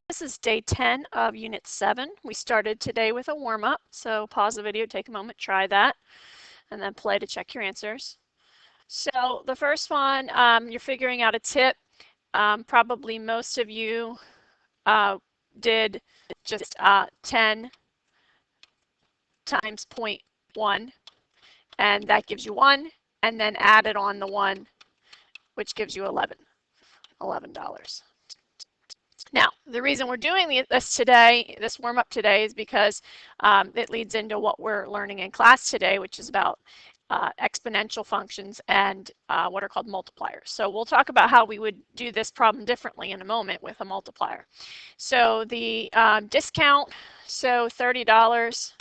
This is day 10 of Unit 7. We started today with a warm-up, so pause the video, take a moment, try that, and then play to check your answers. So the first one, you're figuring out a tip. Probably most of you did just 10 times 0.1, and that gives you 1, and then added on the 1, which gives you $11. Now, the reason we're doing this today, this warm-up today, is because it leads into what we're learning in class today, which is about exponential functions and what are called multipliers. So we'll talk about how we would do this problem differently in a moment with a multiplier. So the discount, so $30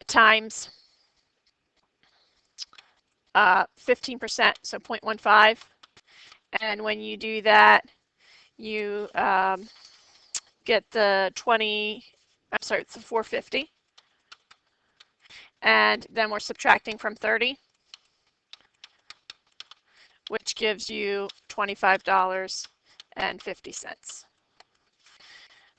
times 15%, so 0.15. And when you do that, you get the it's the 450. And then we're subtracting from 30, which gives you $25.50.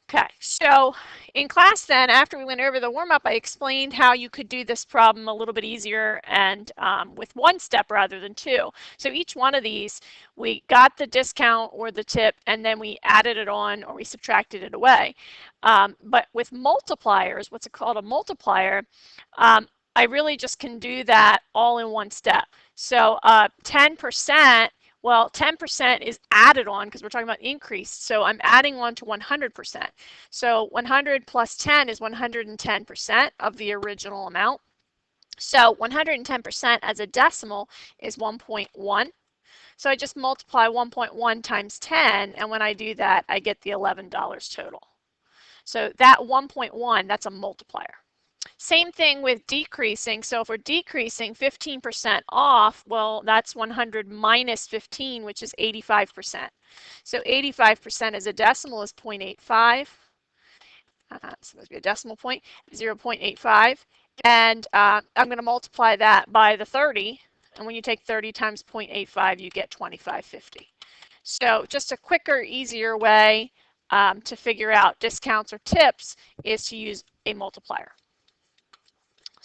Okay, so in class then, after we went over the warm-up, I explained how you could do this problem a little bit easier and with one step rather than two. So each one of these, we got the discount or the tip, and then we added it on or we subtracted it away. But with multipliers, what's it called, a multiplier, I really just can do that all in one step. So 10%, well, 10% is added on because we're talking about increase. So I'm adding on to 100%. So 100 plus 10 is 110% of the original amount. So 110% as a decimal is 1.1. So I just multiply 1.1 times 10, and when I do that, I get the $11 total. So that 1.1, that's a multiplier. Same thing with decreasing. So if we're decreasing 15% off, well, that's 100 minus 15, which is 85%. So 85% as a decimal is 0.85. It's supposed to be a decimal point, 0.85. And I'm going to multiply that by the 30. And when you take 30 times 0.85, you get 2550. So just a quicker, easier way to figure out discounts or tips is to use a multiplier.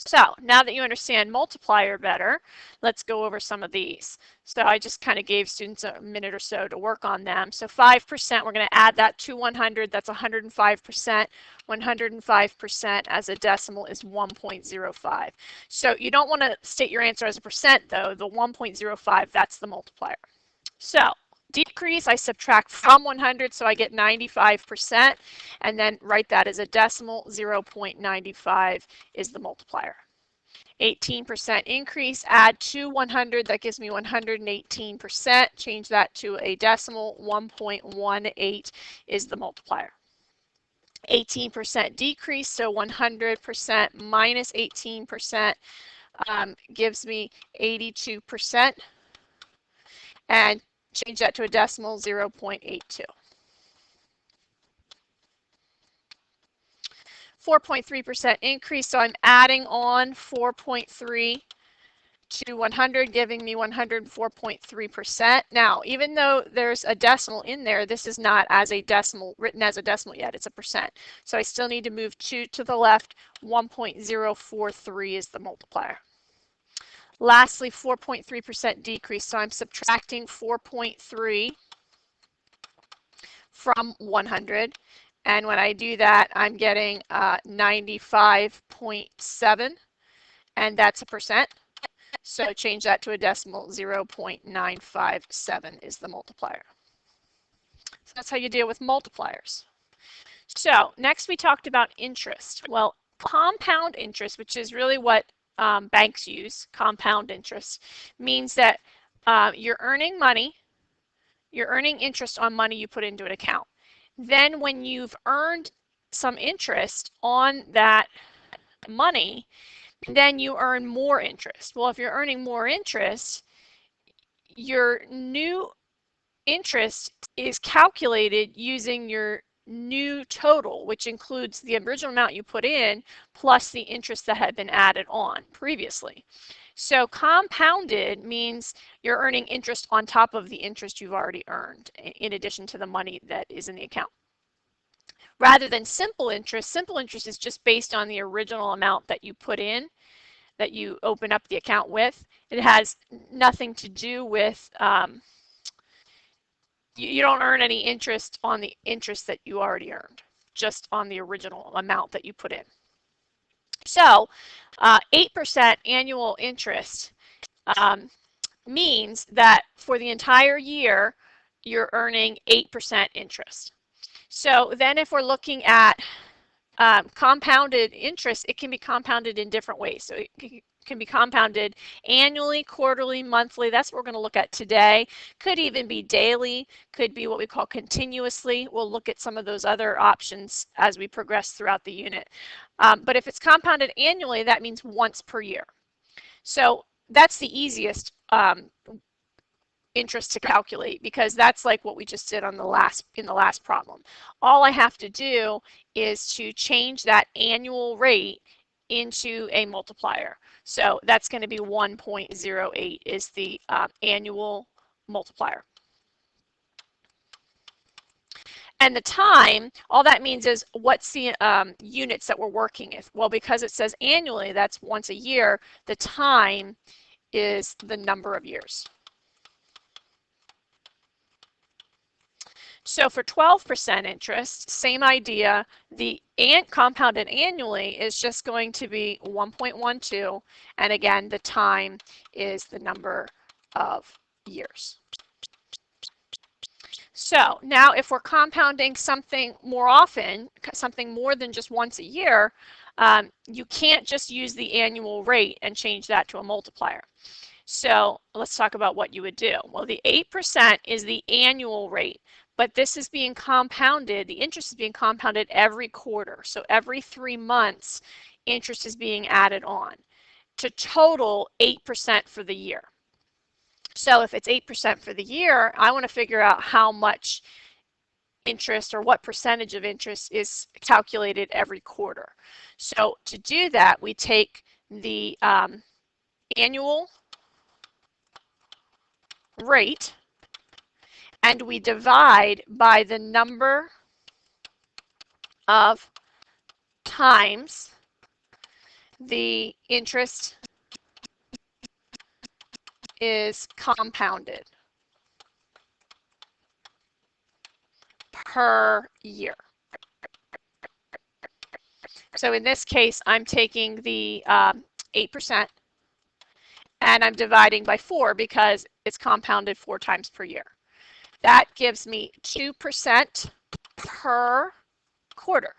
So now that you understand multiplier better, let's go over some of these. So I just kind of gave students a minute or so to work on them. So 5%, we're going to add that to 100. That's 105%. 105% as a decimal is 1.05. So you don't want to state your answer as a percent, though. The 1.05, that's the multiplier. So decrease, I subtract from 100, so I get 95%, and then write that as a decimal. 0.95 is the multiplier. 18% increase, add to 100, that gives me 118%. Change that to a decimal. 1.18 is the multiplier. 18% decrease, so 100% minus 18% gives me 82%. And change that to a decimal, 0.82. 4.3% increase, so I'm adding on 4.3 to 100, giving me 104.3%. Now, even though there's a decimal in there, this is not as a decimal, written as a decimal yet, it's a percent. So I still need to move 2 to the left. 1.043 is the multiplier. Lastly, 4.3% decrease, so I'm subtracting 4.3 from 100, and when I do that, I'm getting 95.7, and that's a percent. So change that to a decimal. 0.957 is the multiplier. So that's how you deal with multipliers. So next we talked about interest. Well, compound interest, which is really what banks use, compound interest, means that you're earning money, you're earning interest on money you put into an account. Then when you've earned some interest on that money, then you earn more interest. Well, if you're earning more interest, your new interest is calculated using your new total, which includes the original amount you put in plus the interest that had been added on previously. So compounded means you're earning interest on top of the interest you've already earned, in addition to the money that is in the account. Rather than simple interest is just based on the original amount that you put in, that you open up the account with. It has nothing to do with, you don't earn any interest on the interest that you already earned, just on the original amount that you put in. So 8% annual interest means that for the entire year, you're earning 8% interest. So then if we're looking at compounded interest, it can be compounded in different ways. So it can be compounded annually, quarterly, monthly. That's what we're going to look at today. Could even be daily, could be what we call continuously. We'll look at some of those other options as we progress throughout the unit. But if it's compounded annually, that means once per year. So that's the easiest interest to calculate, because that's like what we just did on in the last problem. All I have to do is to change that annual rate into a multiplier. So that's going to be 1.08 is the annual multiplier. And the time, all that means is what's the units that we're working with. Well, because it says annually, that's once a year, the time is the number of years. So for 12% interest, same idea. The compounded annually is just going to be 1.12, and again, the time is the number of years. So now if we're compounding something more often, something more than just once a year, you can't just use the annual rate and change that to a multiplier. So let's talk about what you would do. Well, the 8% is the annual rate, but this is being compounded, the interest is being compounded every quarter. So every 3 months, interest is being added on to total 8% for the year. So if it's 8% for the year, I want to figure out how much interest or what percentage of interest is calculated every quarter. So to do that, we take the annual rate and we divide by the number of times the interest is compounded per year. So in this case, I'm taking the 8% and I'm dividing by 4 because it's compounded 4 times per year. That gives me 2% per quarter.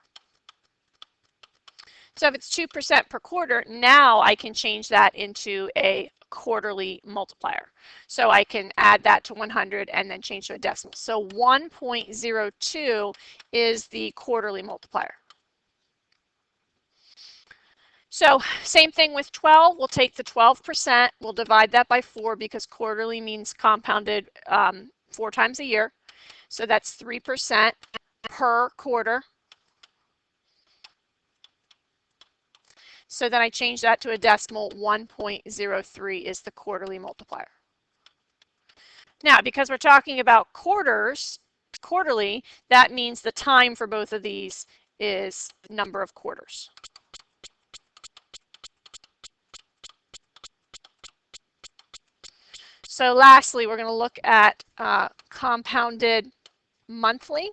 So if it's 2% per quarter, now I can change that into a quarterly multiplier. So I can add that to 100 and then change to a decimal. So 1.02 is the quarterly multiplier. So same thing with 12. We'll take the 12%, we'll divide that by 4 because quarterly means compounded 4 times a year. So that's 3% per quarter. So then I change that to a decimal. 1.03 is the quarterly multiplier. Now, because we're talking about quarterly, that means the time for both of these is number of quarters. So lastly, we're going to look at compounded monthly.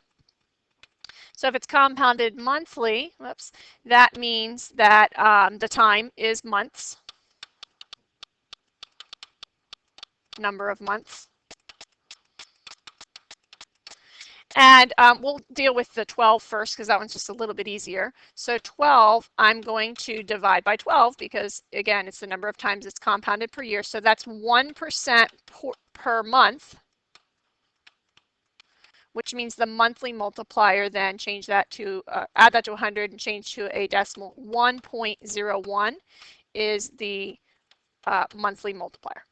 So if it's compounded monthly, that means that the time is months, number of months. And we'll deal with the 12 first because that one's just a little bit easier. So 12, I'm going to divide by 12 because, again, it's the number of times it's compounded per year. So that's 1% per month, which means the monthly multiplier, then change that to, add that to 100 and change to a decimal. 1.01 is the monthly multiplier.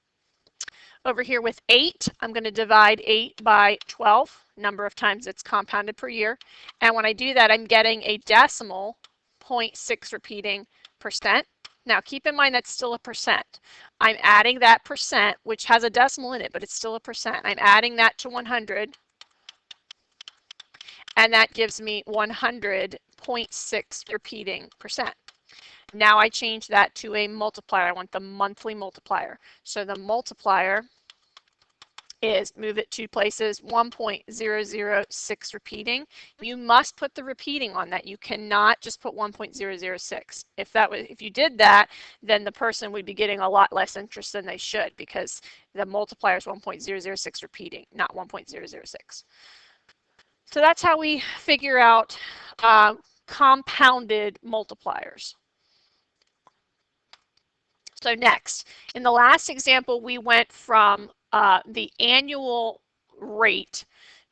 Over here with 8, I'm going to divide 8 by 12, number of times it's compounded per year. And when I do that, I'm getting a decimal, 0.6 repeating percent. Now keep in mind that's still a percent. I'm adding that percent, which has a decimal in it, but it's still a percent. I'm adding that to 100, and that gives me 100.6 repeating percent. Now I change that to a multiplier. I want the monthly multiplier. So the multiplier is, move it 2 places, 1.006 repeating. You must put the repeating on that. You cannot just put 1.006. If you did that, then the person would be getting a lot less interest than they should, because the multiplier is 1.006 repeating, not 1.006. So that's how we figure out compounded multipliers. So next, in the last example, we went from the annual rate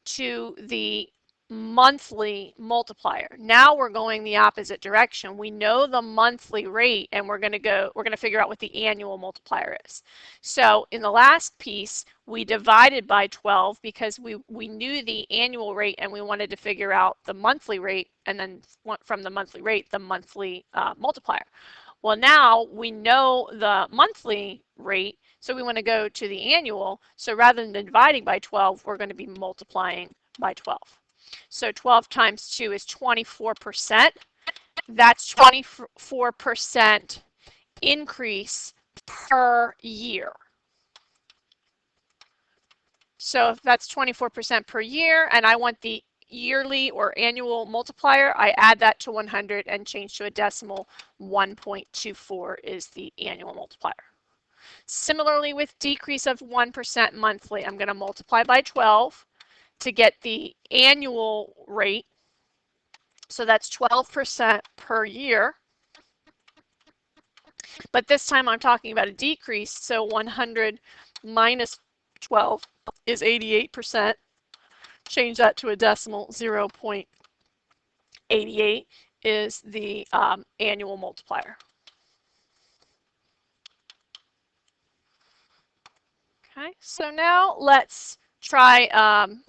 to the monthly multiplier. Now we're going the opposite direction. We know the monthly rate, and we're going to figure out what the annual multiplier is. So in the last piece, we divided by 12 because we knew the annual rate and we wanted to figure out the monthly rate, and then from the monthly rate, the monthly multiplier. Well, now we know the monthly rate, so we want to go to the annual. So rather than dividing by 12, we're going to be multiplying by 12. So 12 times 2 is 24%. That's 24% increase per year. So if that's 24% per year, and I want the yearly or annual multiplier, I add that to 100 and change to a decimal. 1.24 is the annual multiplier. Similarly, with decrease of 1% monthly, I'm going to multiply by 12 to get the annual rate. So that's 12% per year. But this time I'm talking about a decrease, so 100 minus 12 is 88%. Change that to a decimal. 0.88 is the annual multiplier. Okay, so now let's try an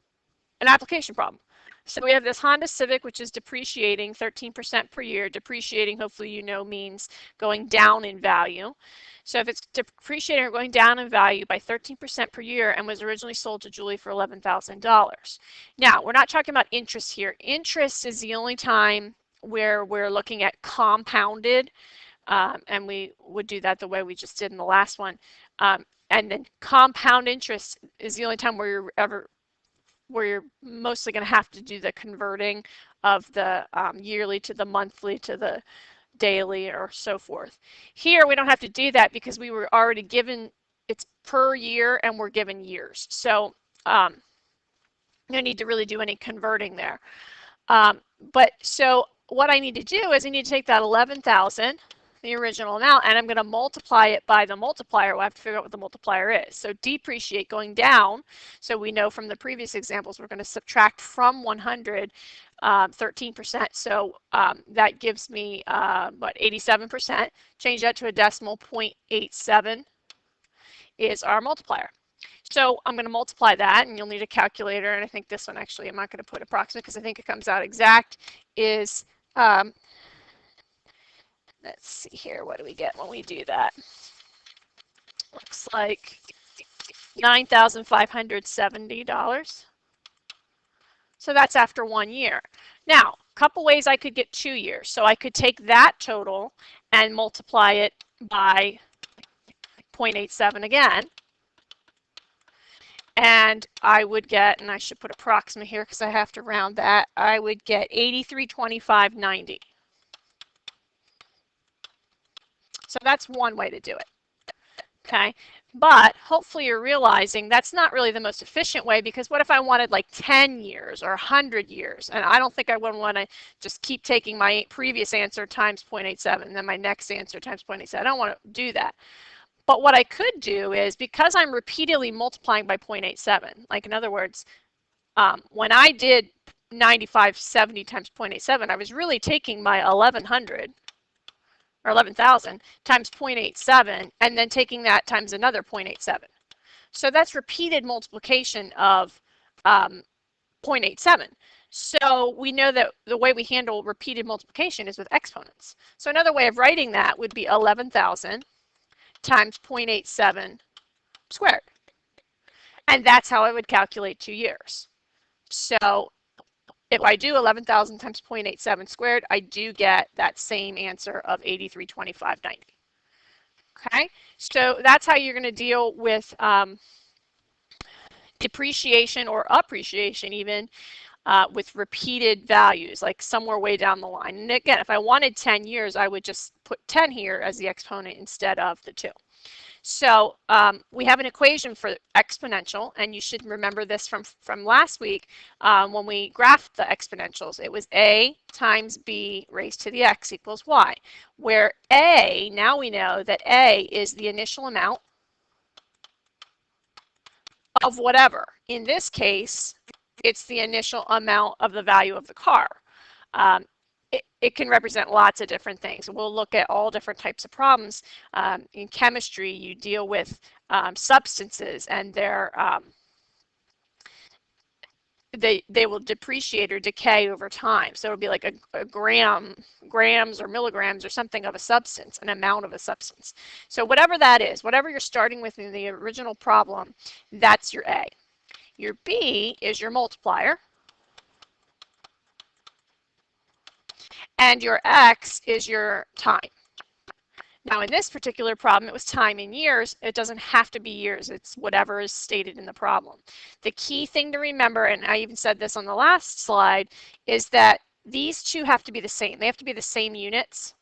application problem. So we have this Honda Civic, which is depreciating 13% per year. Depreciating, hopefully you know, means going down in value. So if it's depreciating or going down in value by 13% per year and was originally sold to Julie for $11,000. Now, we're not talking about interest here. Interest is the only time where we're looking at compounded, and we would do that the way we just did in the last one. And then compound interest is the only time where you're mostly going to have to do the converting of the yearly to the monthly to the daily or so forth. Here we don't have to do that because we were already given, it's per year and we're given years. So no need to really do any converting there. But so what I need to do is I need to take that 11,000, the original amount, and I'm going to multiply it by the multiplier. We'll have to figure out what the multiplier is. So depreciate, going down. So we know from the previous examples we're going to subtract from 100 13%. So that gives me what, 87%. Change that to a decimal. 0.87 is our multiplier. So I'm going to multiply that, and you'll need a calculator. And I think this one, actually, I'm not going to put approximate because I think it comes out exact, is let's see here, what do we get when we do that? Looks like $9,570. So that's after 1 year. Now, a couple ways I could get 2 years. So I could take that total and multiply it by 0.87 again. And I would get, and I should put approximate here because I have to round that, I would get 8325.90. So that's one way to do it. Okay, but hopefully you're realizing that's not really the most efficient way, because what if I wanted like 10 years or 100 years? And I don't think I would want to just keep taking my previous answer times 0.87 and then my next answer times 0.87. I don't want to do that. But what I could do is, because I'm repeatedly multiplying by 0.87, like in other words, when I did 9570 times 0.87, I was really taking my 1100 or 11,000 times 0.87 and then taking that times another 0.87. So that's repeated multiplication of 0.87. So we know that the way we handle repeated multiplication is with exponents. So another way of writing that would be 11,000 times 0.87 squared. And that's how I would calculate 2 years. So if I do 11,000 times 0.87 squared, I do get that same answer of 8325.90. Okay, so that's how you're going to deal with depreciation or appreciation even with repeated values, like somewhere way down the line. And again, if I wanted 10 years, I would just put 10 here as the exponent instead of the 2. So we have an equation for exponential, and you should remember this from last week when we graphed the exponentials. It was a times b raised to the x equals y, where a, now we know that a is the initial amount of whatever. In this case, it's the initial amount of the value of the car. It can represent lots of different things. We'll look at all different types of problems. In chemistry, you deal with substances, and they will depreciate or decay over time. So it'll be like a grams or milligrams or something of a substance, an amount of a substance. So whatever that is, whatever you're starting with in the original problem, that's your A. Your B is your multiplier. And your x is your time. Now in this particular problem, it was time in years. It doesn't have to be years. It's whatever is stated in the problem. The key thing to remember, and I even said this on the last slide, is that these two have to be the same. They have to be the same units.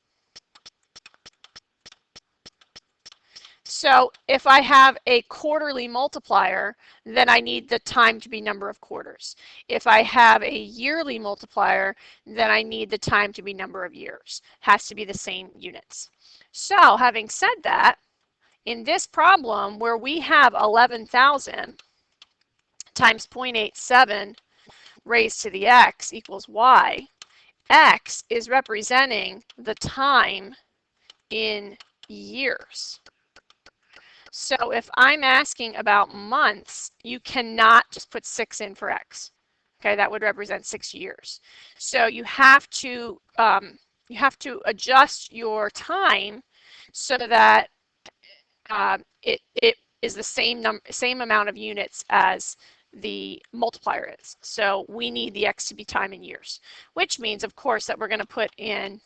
So if I have a quarterly multiplier, then I need the time to be number of quarters. If I have a yearly multiplier, then I need the time to be number of years. Has to be the same units. So having said that, in this problem where we have 11,000 times 0.87 raised to the x equals y, x is representing the time in years. So if I'm asking about months, you cannot just put 6 in for x. Okay, that would represent 6 years. So you have to adjust your time so that it is the same amount of units as the multiplier is. So we need the x to be time in years, which means, of course, that we're going to put in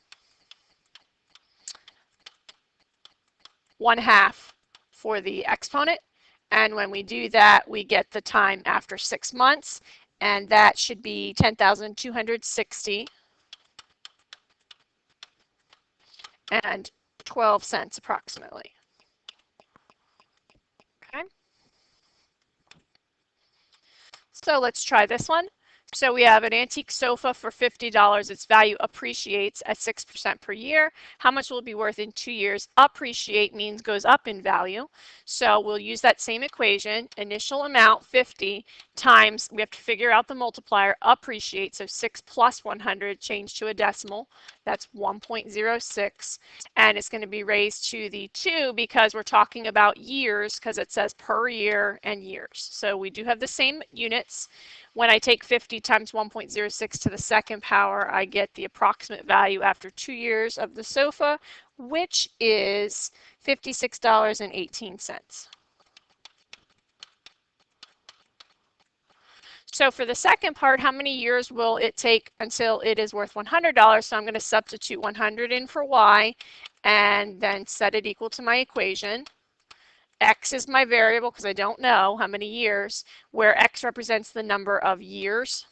1/2 for the exponent, and when we do that, we get the time after 6 months, and that should be 10,260 and 12 cents approximately. Okay. So let's try this one. So we have an antique sofa for $50. Its value appreciates at 6% per year. How much will it be worth in 2 years? Appreciate means goes up in value. So we'll use that same equation. Initial amount, 50, times, we have to figure out the multiplier, appreciate. So 6 plus 100, change to a decimal. That's 1.06. And it's going to be raised to the 2 because we're talking about years, because it says per year and years. So we do have the same units. When I take 50 times 1.06 to the second power, I get the approximate value after 2 years of the sofa, which is $56.18. So for the second part, how many years will it take until it is worth $100? So I'm going to substitute 100 in for y and then set it equal to my equation. X is my variable because I don't know how many years, where X represents the number of years.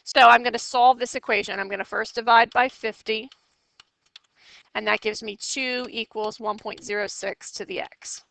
So I'm going to solve this equation. I'm going to first divide by 50, and that gives me 2 equals 1.06 to the X.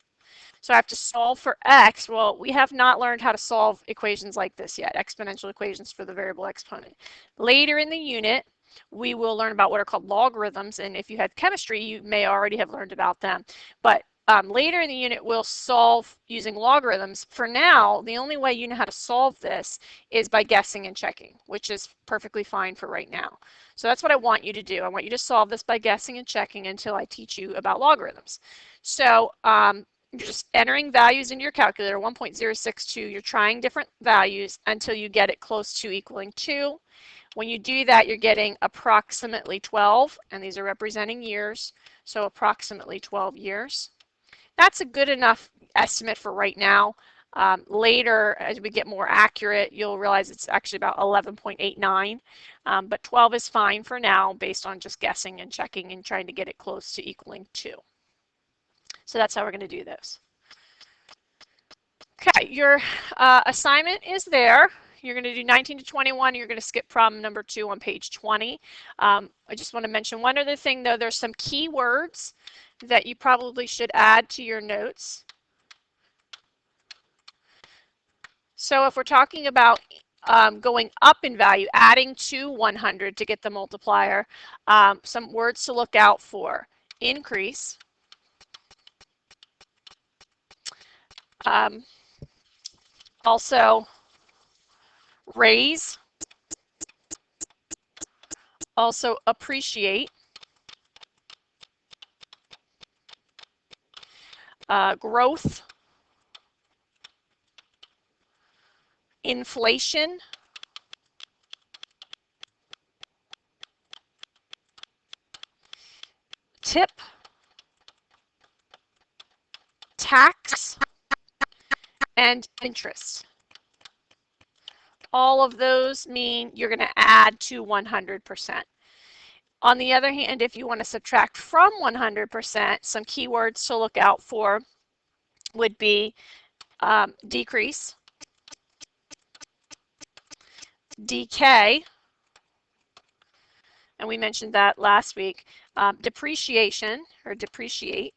So I have to solve for x. Well, we have not learned how to solve equations like this yet, exponential equations for the variable exponent. Later in the unit, we will learn about what are called logarithms, and if you had chemistry, you may already have learned about them. But later in the unit, we'll solve using logarithms. For now, the only way you know how to solve this is by guessing and checking, which is perfectly fine for right now. So that's what I want you to do. I want you to solve this by guessing and checking until I teach you about logarithms. So You're just entering values into your calculator, 1.062. You're trying different values until you get it close to equaling 2. When you do that, you're getting approximately 12, and these are representing years, so approximately 12 years. That's a good enough estimate for right now. Later, as we get more accurate, you'll realize it's actually about 11.89, but 12 is fine for now based on just guessing and checking and trying to get it close to equaling 2. So that's how we're going to do this. Okay, your assignment is there. You're going to do 19 to 21. You're going to skip problem number 2 on page 20. I just want to mention one other thing, though. There's some key words that you probably should add to your notes. So if we're talking about going up in value, adding to 100 to get the multiplier, some words to look out for: increase, also raise, also appreciate, growth, inflation, tip, tax, and interest. All of those mean you're going to add to 100%. On the other hand, if you want to subtract from 100%, some keywords to look out for would be decrease, decay, and we mentioned that last week, depreciation or depreciate,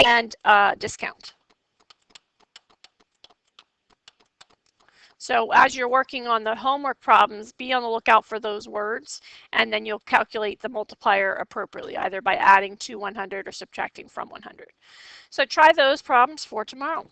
and discount. So as you're working on the homework problems, be on the lookout for those words, and then you'll calculate the multiplier appropriately, either by adding to 100 or subtracting from 100. So try those problems for tomorrow.